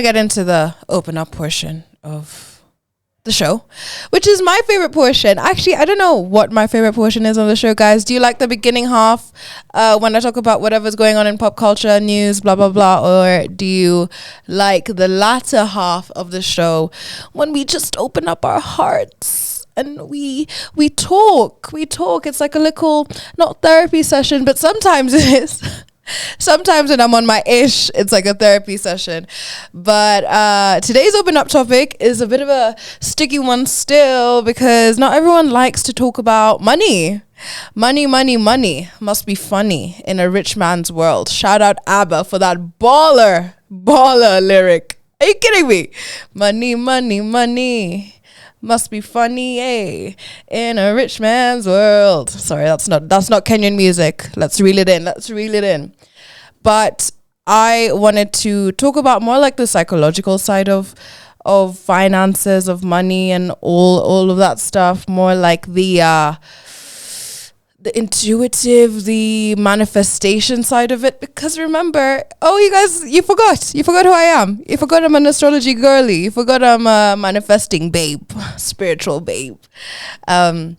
to get into the open up portion of the show, which is my favorite portion. Actually, I don't know what my favorite portion is on the show, guys. Do you like the beginning half when I talk about whatever's going on in pop culture, news, blah, blah, blah? Or do you like the latter half of the show when we just open up our hearts and we talk? It's like a little, not therapy session, but sometimes it is. Sometimes when I'm on my ish, it's like a therapy session. But today's open up topic is a bit of a sticky one still, because not everyone likes to talk about money. Money must be funny in a rich man's world. Shout out ABBA for that baller lyric. Are you kidding me? Money must be funny, in a rich man's world. Sorry, that's not Kenyan music. Let's reel it in. But I wanted to talk about more like the psychological side of finances, of money, and all of that stuff. More like the intuitive, the manifestation side of it. Because remember, you guys, you forgot who I am. You forgot I'm an astrology girly. You forgot I'm a manifesting babe, spiritual babe. So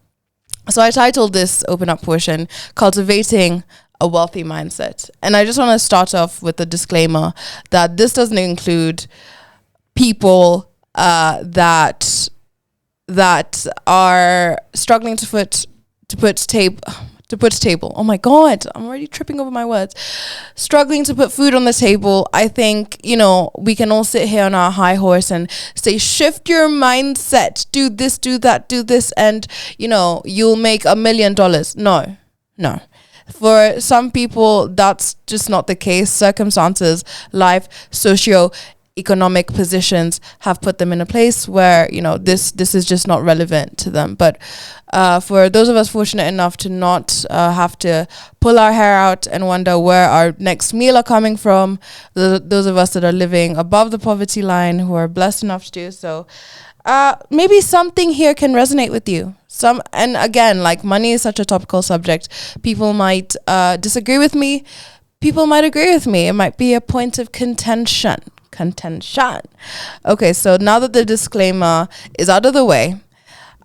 I titled this open up portion, Cultivating a Wealthy Mindset. And I just want to start off with a disclaimer that this doesn't include people that are struggling to put table. Oh my God, I'm already tripping over my words. Struggling to put food on the table. I think, we can all sit here on our high horse and say, shift your mindset, do this, do that, do this, and, you'll make $1 million. No. For some people, that's just not the case. Circumstances, life, socio-economic positions have put them in a place where, this is just not relevant to them. But for those of us fortunate enough to not have to pull our hair out and wonder where our next meal are coming from, those of us that are living above the poverty line, who are blessed enough to do so, maybe something here can resonate with you. And again, like, money is such a topical subject. People might disagree with me. People might agree with me. It might be a point of contention. Okay, so now that the disclaimer is out of the way,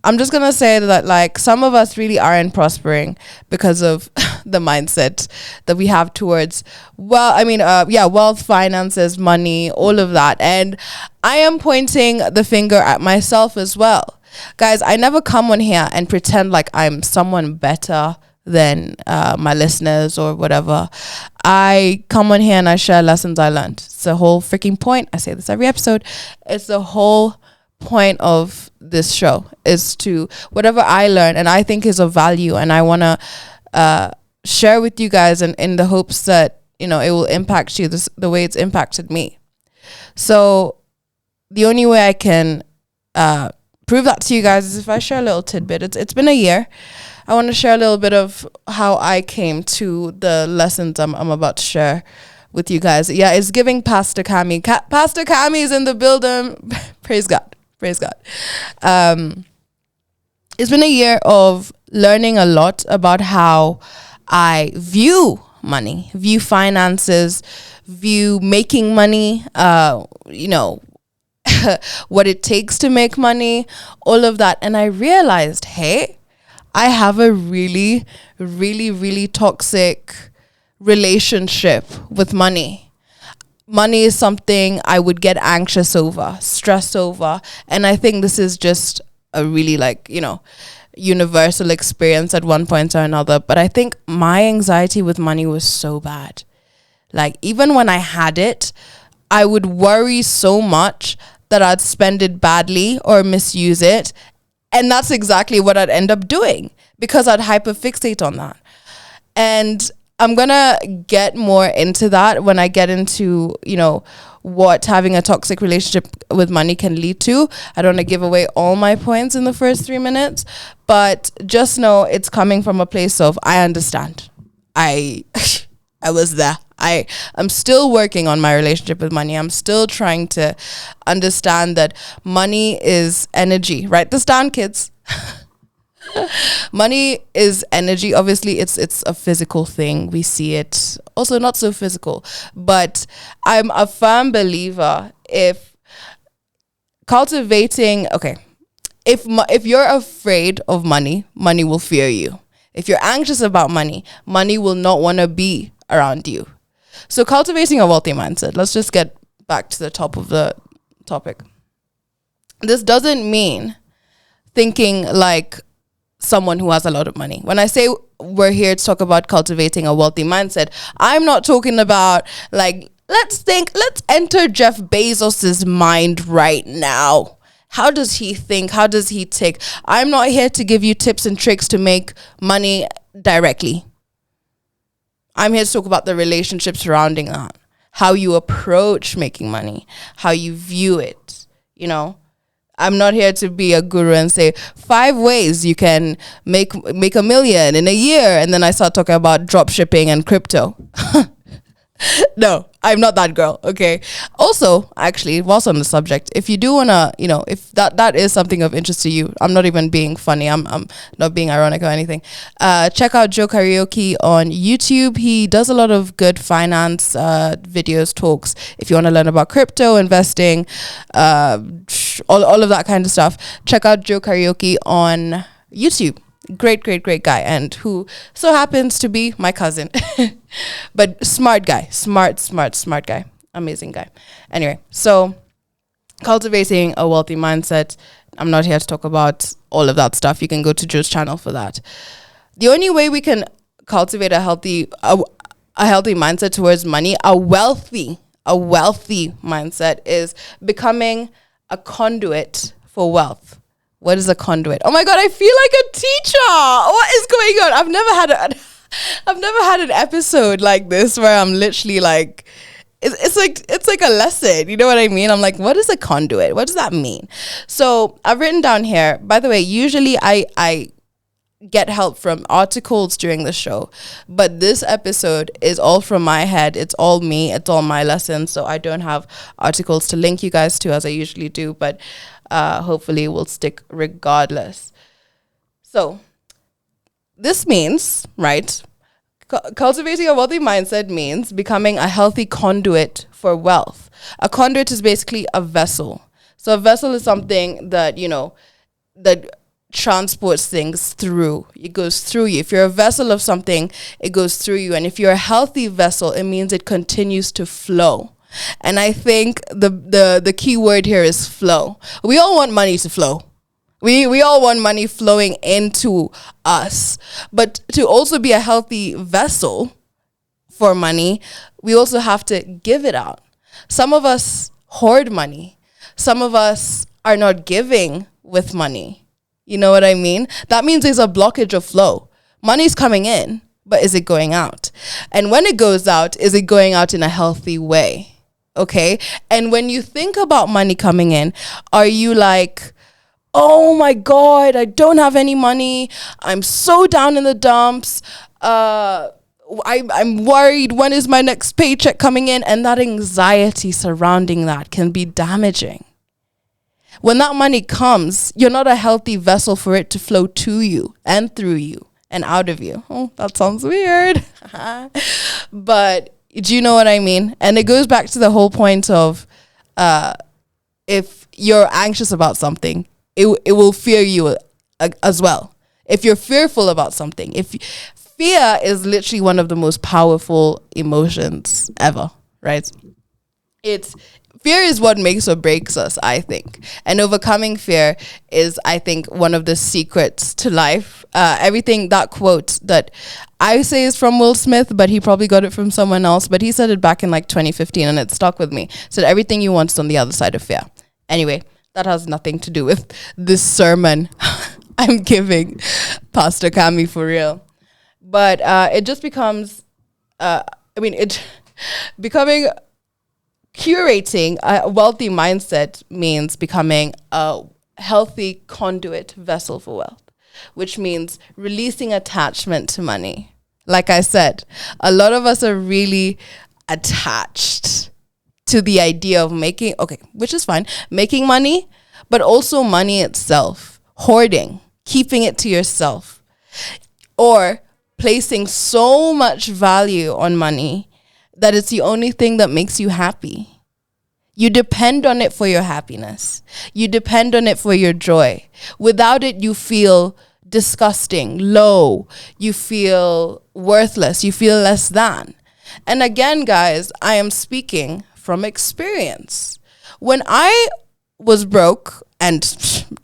I'm just gonna say that, like, some of us really aren't prospering because of the mindset that we have towards wealth, finances, money, all of that. And I am pointing the finger at myself as well. Guys, I never come on here and pretend like I'm someone better than my listeners or whatever. I come on here and I share lessons I learned. It's the whole freaking point. I say this every episode. It's the whole point of this show, is to whatever I learn and I think is of value, and I want to share with you guys, and in the hopes that, it will impact you the way it's impacted me. So the only way I can prove that to you guys is if I share a little tidbit. It's been a year. I want to share a little bit of how I came to the lessons I'm about to share with you guys. Yeah, it's giving Pastor Cami. Pastor Cami is in the building. Praise God. It's been a year of learning a lot about how I view money, view finances, view making money, what it takes to make money, all of that. And I realized, hey, I have a really, really, really toxic relationship with money. Money is something I would get anxious over, stressed over. And I think this is just a really, universal experience at one point or another. But I think my anxiety with money was so bad. Like, even when I had it, I would worry so much that I'd spend it badly or misuse it. And that's exactly what I'd end up doing, because I'd hyperfixate on that. And I'm going to get more into that when I get into, what having a toxic relationship with money can lead to. I don't want to give away all my points in the first 3 minutes, but just know it's coming from a place of, I understand. I was there. I'm still working on my relationship with money. I'm still trying to understand that money is energy. Write this down, kids. Money is energy. Obviously, it's a physical thing. We see it. Also, not so physical. But I'm a firm believer if cultivating, okay, if you're afraid of money, money will fear you. If you're anxious about money, money will not want to be around you. So cultivating a wealthy mindset. Let's just get back to the top of the topic. This doesn't mean thinking like someone who has a lot of money. When I say we're here to talk about cultivating a wealthy mindset, I'm not talking about like, let's enter Jeff Bezos's mind right now. How does he think? How does he tick? I'm not here to give you tips and tricks to make money directly. I'm here to talk about the relationship surrounding that, how you approach making money, how you view it, you know. I'm not here to be a guru and say 5 ways you can make $1 million in a year, and then I start talking about drop shipping and crypto. No, I'm not that girl. Okay. Also, actually, whilst on the subject, if you do wanna, you know, if that is something of interest to you, I'm not even being funny. I'm not being ironic or anything. Check out Joe Karaoke on YouTube. He does a lot of good finance videos, talks. If you want to learn about crypto investing, all of that kind of stuff, check out Joe Karaoke on YouTube. Great guy, and who so happens to be my cousin. But smart guy, smart guy, amazing guy. Anyway, so cultivating a wealthy mindset. I'm not here to talk about all of that stuff. You can go to Joe's channel for that. The only way we can cultivate a healthy mindset towards money, a wealthy mindset, is becoming a conduit for wealth. What is a conduit? Oh my God, I feel like a teacher. What is going on? I've never had an episode like this where I'm literally like, it's like a lesson. You know what I mean? I'm like, what is a conduit? What does that mean? So I've written down here, by the way, usually I get help from articles during the show, but this episode is all from my head. It's all me. It's all my lessons. So I don't have articles to link you guys to as I usually do, but hopefully we'll stick regardless. So this means, right, cultivating a wealthy mindset means becoming a healthy conduit for wealth. A conduit is basically a vessel. So a vessel is something that, you know, that transports things through. It goes through you. If you're a vessel of something, it goes through you. And if you're a healthy vessel, it means it continues to flow. And I think the key word here is flow. We all want money to flow. We all want money flowing into us. But to also be a healthy vessel for money, we also have to give it out. Some of us hoard money. Some of us are not giving with money. You know what I mean? That means there's a blockage of flow. Money's coming in, but is it going out? And when it goes out, is it going out in a healthy way? Okay? And when you think about money coming in, are you like, oh my God, I don't have any money. I'm so down in the dumps. I'm worried, when is my next paycheck coming in? And that anxiety surrounding that can be damaging. When that money comes, you're not a healthy vessel for it to flow to you and through you and out of you. Oh, that sounds weird. But do you know what I mean? And it goes back to the whole point of if you're anxious about something, it will fear you as well. If you're fearful about something, fear is literally one of the most powerful emotions ever, right? Fear is what makes or breaks us, I think. And overcoming fear is, I think, one of the secrets to life. Everything, that quote that I say is from Will Smith, but he probably got it from someone else. But he said it back in like 2015 and it stuck with me. Said everything you want is on the other side of fear. Anyway, that has nothing to do with this sermon I'm giving Pastor Cami, for real. But it just becomes, becoming... Curating a wealthy mindset means becoming a healthy conduit vessel for wealth, which means releasing attachment to money. Like I said, a lot of us are really attached to the idea of which is fine, making money, but also money itself, hoarding. keeping it to yourself, or placing so much value on money that it's the only thing that makes you happy. You depend on it for your happiness. You depend on it for your joy. Without it, you feel disgusting, low. You feel worthless. You feel less than. And again, guys, I am speaking from experience. When I was broke, and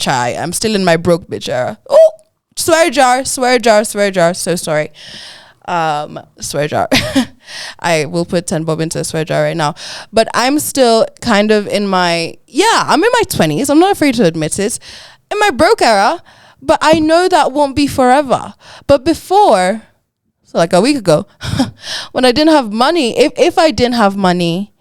I'm still in my broke bitch era. Oh, swear jar. So sorry. Swear jar. I will put 10 bob into a swear jar right now. But I'm still kind of I'm in my 20s. I'm not afraid to admit it. In my broke era. But I know that won't be forever. But before, so like a week ago, when I didn't have money, if I didn't have money,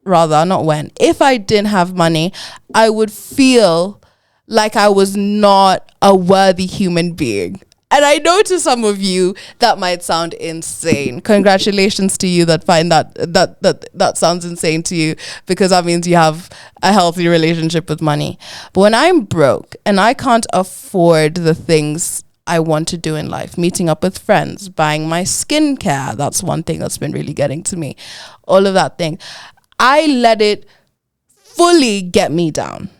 rather, not when, if I didn't have money, I would feel like I was not a worthy human being. And I know to some of you that might sound insane. Congratulations to you that find that sounds insane to you, because that means you have a healthy relationship with money. But when I'm broke and I can't afford the things I want to do in life, meeting up with friends, buying my skincare, that's one thing that's been really getting to me. All of that thing. I let it fully get me down.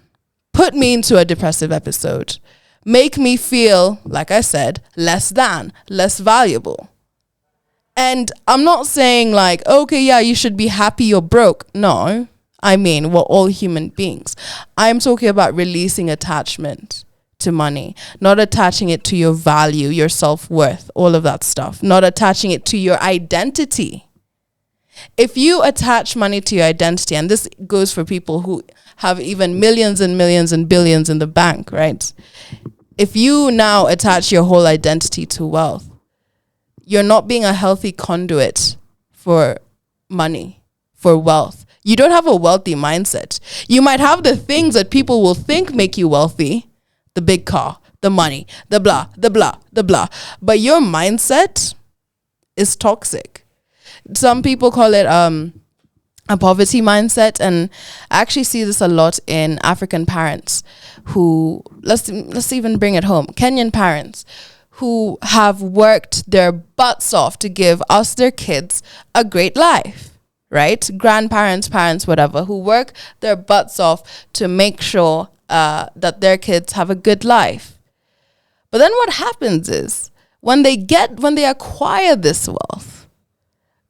Put me into a depressive episode. Make me feel, like I said, less than, less valuable. And I'm not saying like, okay, yeah, you should be happy you're broke. No, I mean, we're all human beings. I'm talking about releasing attachment to money, not attaching it to your value, your self-worth, all of that stuff, not attaching it to your identity. If you attach money to your identity, and this goes for people who have even millions and millions and billions in the bank, right? If you now attach your whole identity to wealth, you're not being a healthy conduit for money, for wealth. You don't have a wealthy mindset. You might have the things that people will think make you wealthy, the big car, the money, the blah, the blah, the blah. But your mindset is toxic. Some people call it a poverty mindset, and I actually see this a lot in African parents who, let's even bring it home, Kenyan parents who have worked their butts off to give us, their kids, a great life, right? Grandparents, parents, whatever, who work their butts off to make sure that their kids have a good life. But then what happens is when they acquire this wealth,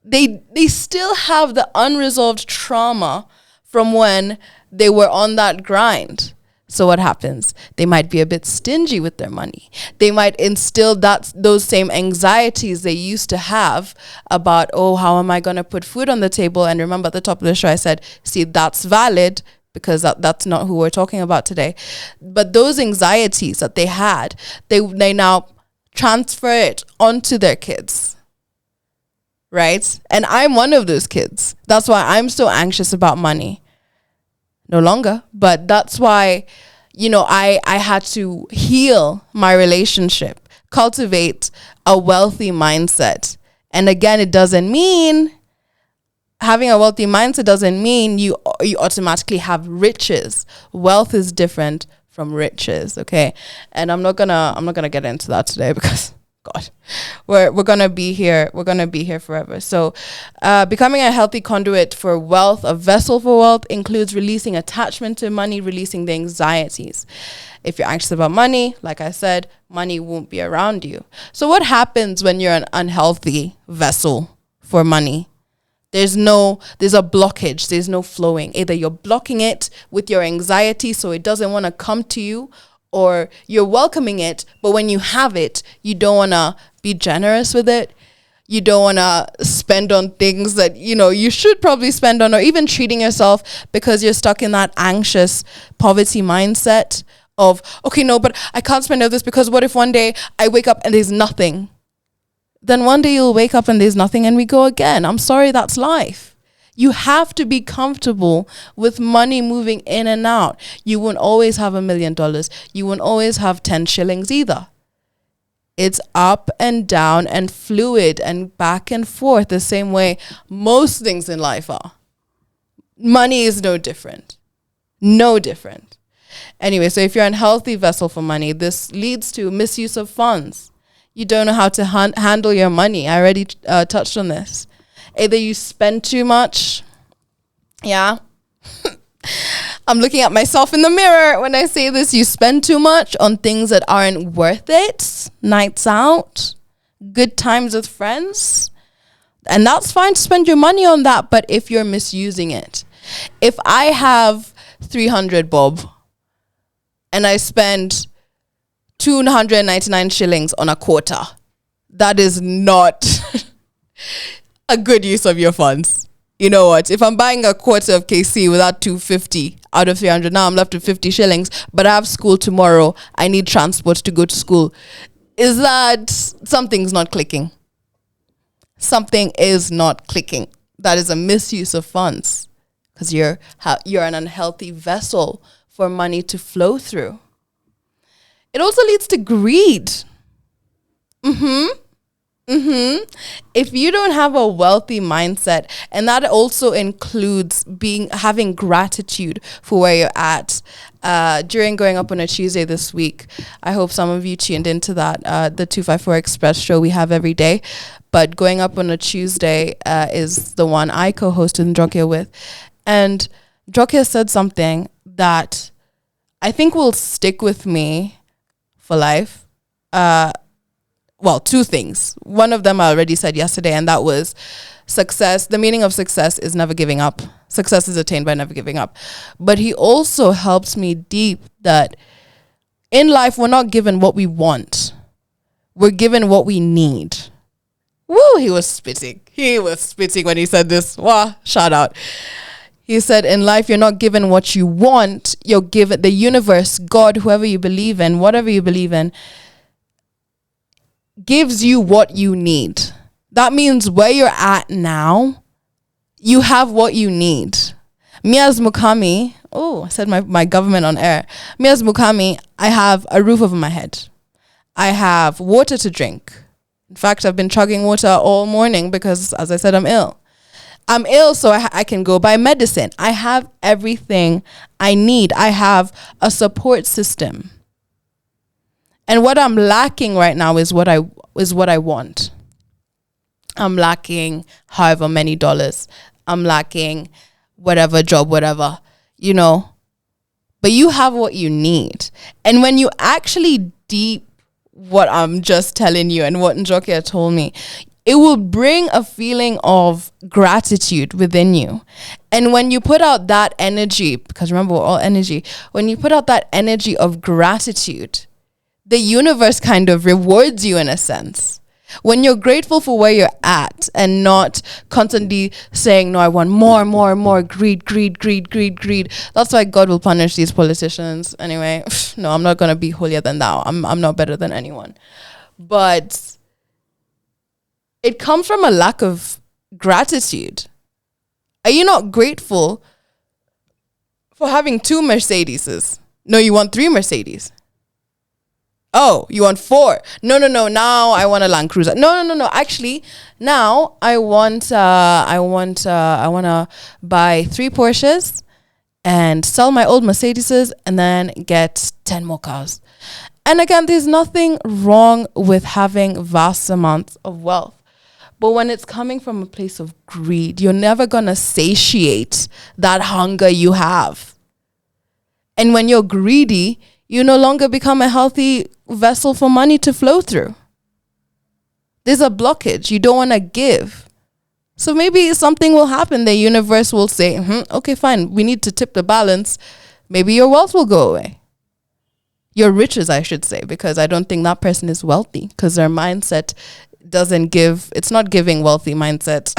they still have the unresolved trauma from when they were on that grind. So what happens? They might be a bit stingy with their money. They might instill those same anxieties they used to have about, oh, how am I going to put food on the table? And remember at the top of the show, I said, see, that's valid, because that's not who we're talking about today. But those anxieties that they had, they now transfer it onto their kids. Right? And I'm one of those kids. That's why I'm so anxious about money. No longer. But that's why, I had to heal my relationship, cultivate a wealthy mindset. And again, it doesn't mean having a wealthy mindset doesn't mean you automatically have riches. Wealth is different from riches, okay? And I'm not gonna get into that today because God, we're gonna be here. We're gonna be here forever. So, becoming a healthy conduit for wealth, a vessel for wealth, includes releasing attachment to money, releasing the anxieties. If you're anxious about money, like I said, money won't be around you. So, what happens when you're an unhealthy vessel for money? There's a blockage. There's no flowing. Either you're blocking it with your anxiety, so it doesn't want to come to you, or you're welcoming it, but when you have it, you don't want to be generous with it. You don't want to spend on things that, you should probably spend on, or even treating yourself, because you're stuck in that anxious poverty mindset of, okay, no, but I can't spend all this because what if one day I wake up and there's nothing? Then one day you'll wake up and there's nothing and we go again. I'm sorry, that's life. You have to be comfortable with money moving in and out. You won't always have $1 million. You won't always have 10 shillings either. It's up and down and fluid and back and forth the same way most things in life are. Money is no different. No different. Anyway, so if you're an unhealthy vessel for money, this leads to misuse of funds. You don't know how to handle your money. I already touched on this. Either you spend too much. Yeah. I'm looking at myself in the mirror when I say this. You spend too much on things that aren't worth it. Nights out, good times with friends. And that's fine to spend your money on that. But if you're misusing it, if I have 300 bob and I spend 299 shillings on a quarter, that is not a good use of your funds. You know what? If I'm buying a quarter of KC without 250 out of 300, now I'm left with 50 shillings, but I have school tomorrow. I need transport to go to school. Is that something's not clicking? Something is not clicking. That is a misuse of funds because you're an unhealthy vessel for money to flow through. It also leads to greed. If you don't have a wealthy mindset, and that also includes having gratitude for where you're at. During Going Up on a Tuesday this week, I hope some of you tuned into that, the 254 Express show we have every day. But Going Up on a Tuesday is the one I co-hosted Njokia with. And Njokia said something that I think will stick with me for life. Well, two things. One of them I already said yesterday, and that was success. The meaning of success is never giving up. Success is attained by never giving up. But he also helps me deep that in life, we're not given what we want. We're given what we need. Woo, he was spitting. He was spitting when he said this. Wow, shout out. He said, in life, you're not given what you want. You're given the universe, God, whoever you believe in, whatever you believe in, gives you what you need. That means where you're at now, you have what you need. Me as Mukami, I said my government on air. Me as Mukami, I have a roof over my head. I have water to drink. In fact, I've been chugging water all morning because, as I said, I'm ill. I'm ill, so I can go buy medicine. I have everything I need. I have a support system. And what I'm lacking right now is what I want. I'm lacking however many dollars. I'm lacking whatever job, whatever, you know. But you have what you need. And when you actually deep what I'm just telling you and what Njokia told me, it will bring a feeling of gratitude within you. And when you put out that energy, because remember, we're all energy, when you put out that energy of gratitude, the universe kind of rewards you in a sense. When you're grateful for where you're at and not constantly saying, no, I want more, greed. That's why God will punish these politicians. Anyway, no, I'm not going to be holier than thou. I'm not better than anyone. But it comes from a lack of gratitude. Are you not grateful for having 2 Mercedeses? No, you want 3 Mercedes. Oh, you want 4? No. Now I want a Land Cruiser. No. Actually, now I want to buy 3 Porsches and sell my old Mercedeses and then get 10 more cars. And again, there's nothing wrong with having vast amounts of wealth. But when it's coming from a place of greed, you're never going to satiate that hunger you have. And when you're greedy, you no longer become a healthy vessel for money to flow through. There's a blockage. You don't want to give. So maybe something will happen. The universe will say, okay, fine. We need to tip the balance. Maybe your wealth will go away. Your riches, I should say, because I don't think that person is wealthy because their mindset doesn't give. It's not giving wealthy mindset.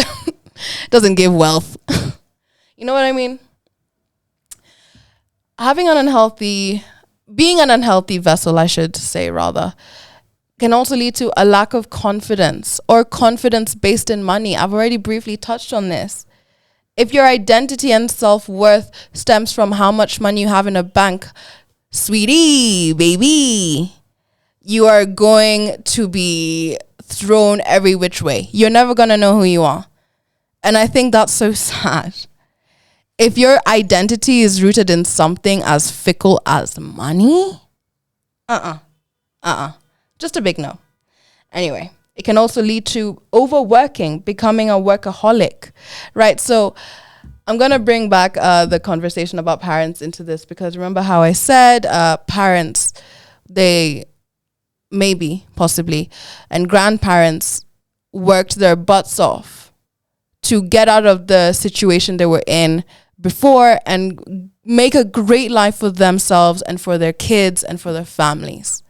Doesn't give wealth. You know what I mean? Being an unhealthy vessel, I should say rather, can also lead to a lack of confidence or confidence based in money. I've already briefly touched on this. If your identity and self-worth stems from how much money you have in a bank, sweetie, baby, you are going to be thrown every which way. You're never going to know who you are. And I think that's so sad. if your identity is rooted in something as fickle as money, just a big no. Anyway, it can also lead to overworking, becoming a workaholic, right? So I'm going to bring back the conversation about parents into this, because remember how I said parents, they maybe, possibly, and grandparents worked their butts off to get out of the situation they were in before and make a great life for themselves and for their kids and for their families.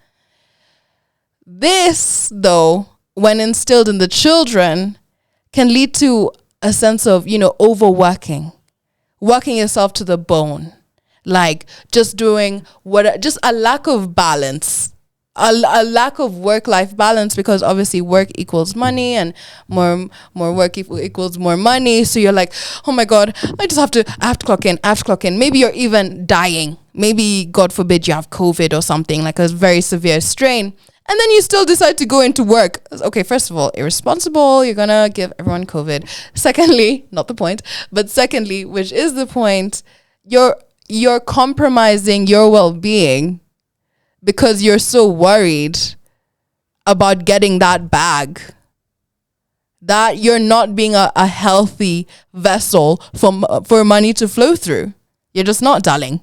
This, though, when instilled in the children, can lead to a sense of, overworking, working yourself to the bone, like just doing just a lack of balance, a lack of work-life balance, because obviously work equals money, and more work equals more money. So you're like, oh my God, I have to clock in. Maybe you're even dying. Maybe, God forbid, you have COVID or something, like a very severe strain. And then you still decide to go into work. Okay, first of all, irresponsible. You're going to give everyone COVID. Secondly, not the point, but secondly, which is the point, you're compromising your well-being because you're so worried about getting that bag, that you're not being a healthy vessel for money to flow through. You're just not, darling.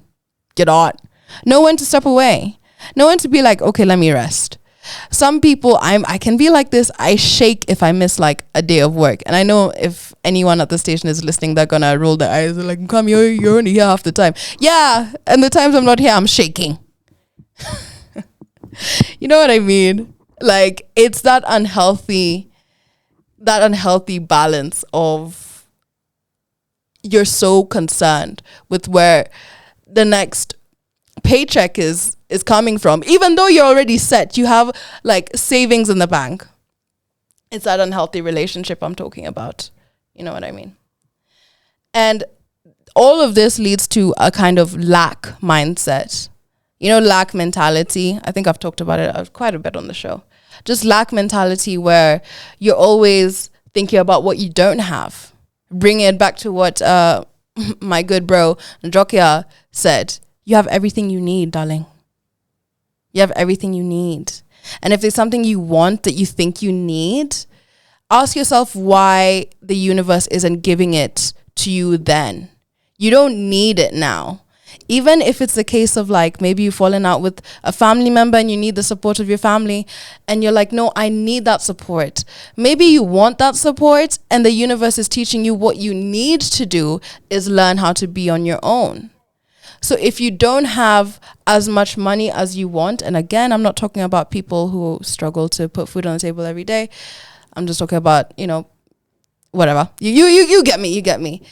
You're not. No one to step away. No one to be like, okay, let me rest. Some people, I can be like this. I shake if I miss like a day of work. And I know if anyone at the station is listening, they're going to roll their eyes. They're like, come, you're only here half the time. Yeah. And the times I'm not here, I'm shaking. You know what I mean? Like, it's that unhealthy balance of you're so concerned with where the next paycheck is coming from, even though you're already set, you have like savings in the bank. It's that unhealthy relationship I'm talking about. You know what I mean? And all of this leads to a kind of lack mindset. Lack mentality. I think I've talked about it quite a bit on the show. Just lack mentality, where you're always thinking about what you don't have. Bring it back to what my good bro Njokia said. You have everything you need, darling. You have everything you need. And if there's something you want that you think you need, ask yourself why the universe isn't giving it to you then. You don't need it now. Even if it's the case of like, maybe you've fallen out with a family member and you need the support of your family, and you're like, no, I need that support. Maybe you want that support, and the universe is teaching you what you need to do is learn how to be on your own. So if you don't have as much money as you want, and again, I'm not talking about people who struggle to put food on the table every day. I'm just talking about, whatever. You get me.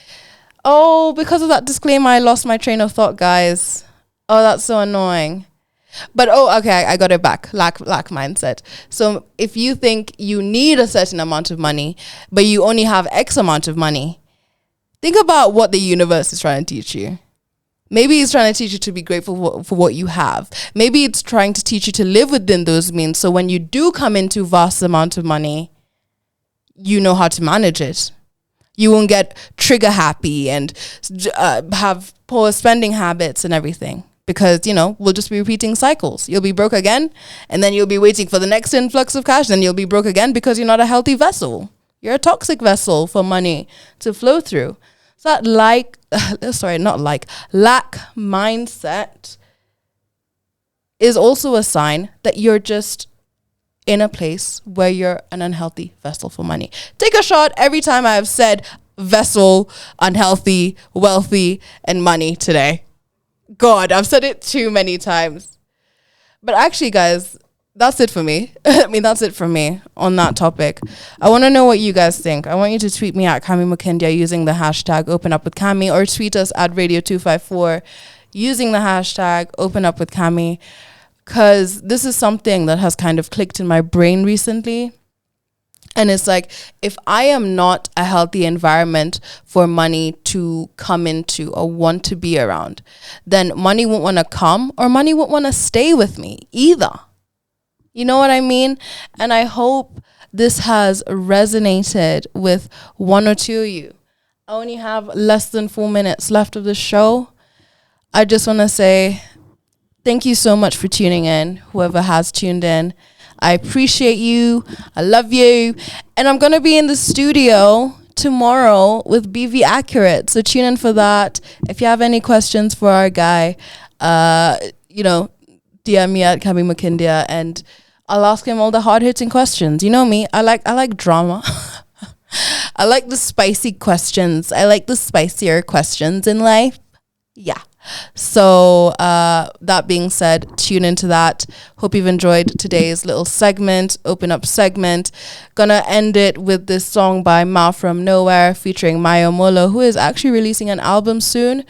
Oh, because of that disclaimer, I lost my train of thought, guys. Oh, that's so annoying. But, okay, I got it back. Lack mindset. So if you think you need a certain amount of money, but you only have X amount of money, think about what the universe is trying to teach you. Maybe it's trying to teach you to be grateful for what you have. Maybe it's trying to teach you to live within those means. So when you do come into vast amount of money, you know how to manage it. You won't get trigger happy and have poor spending habits and everything. Because, we'll just be repeating cycles. You'll be broke again, and then you'll be waiting for the next influx of cash. Then you'll be broke again because you're not a healthy vessel. You're a toxic vessel for money to flow through. So that lack mindset is also a sign that you're just in a place where you're an unhealthy vessel for money. Take a shot every time I have said vessel, unhealthy, wealthy, and money today. God, I've said it too many times. But actually, guys, that's it for me. That's it for me on that topic. I want to know what you guys think. I want you to tweet me at Cami Mukindia using the hashtag OpenUpWithCami, or tweet us at Radio254 using the hashtag OpenUpWithCami, because this is something that has kind of clicked in my brain recently. And it's like, if I am not a healthy environment for money to come into or want to be around, then money won't want to come, or money won't want to stay with me either. You know what I mean? And I hope this has resonated with one or two of you. I only have less than 4 minutes left of the show. I just want to say thank you so much for tuning in, whoever has tuned in. I appreciate you. I love you. And I'm going to be in the studio tomorrow with BV Accurate. So tune in for that. If you have any questions for our guy, DM me at Kami Makindia and I'll ask him all the hard-hitting questions. You know me. I like drama. I like the spicy questions. I like the spicier questions in life. Yeah. So that being said, tune into that. Hope you've enjoyed today's little segment, open up segment. Gonna end it with this song by Ma From Nowhere featuring Mayo Molo, who is actually releasing an album soon.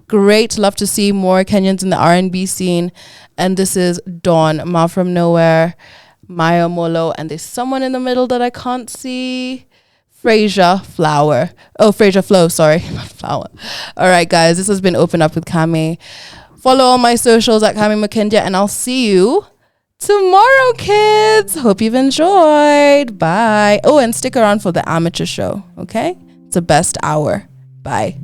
Great. Love to see more Kenyans in the R&B scene. And this is Dawn, Ma From Nowhere, Mayo Molo, and there's someone in the middle that I can't see. Fraser Flower. Oh, Fraser Flow, sorry. Not Flower. All right, guys, this has been Open Up with Kami. Follow all my socials at Kami Makindia, and I'll see you tomorrow, kids. Hope you've enjoyed. Bye. Oh, and stick around for the amateur show, okay? It's the best hour. Bye.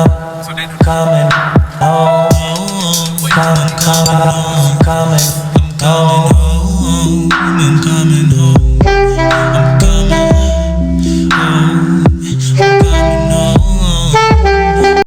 Coming home.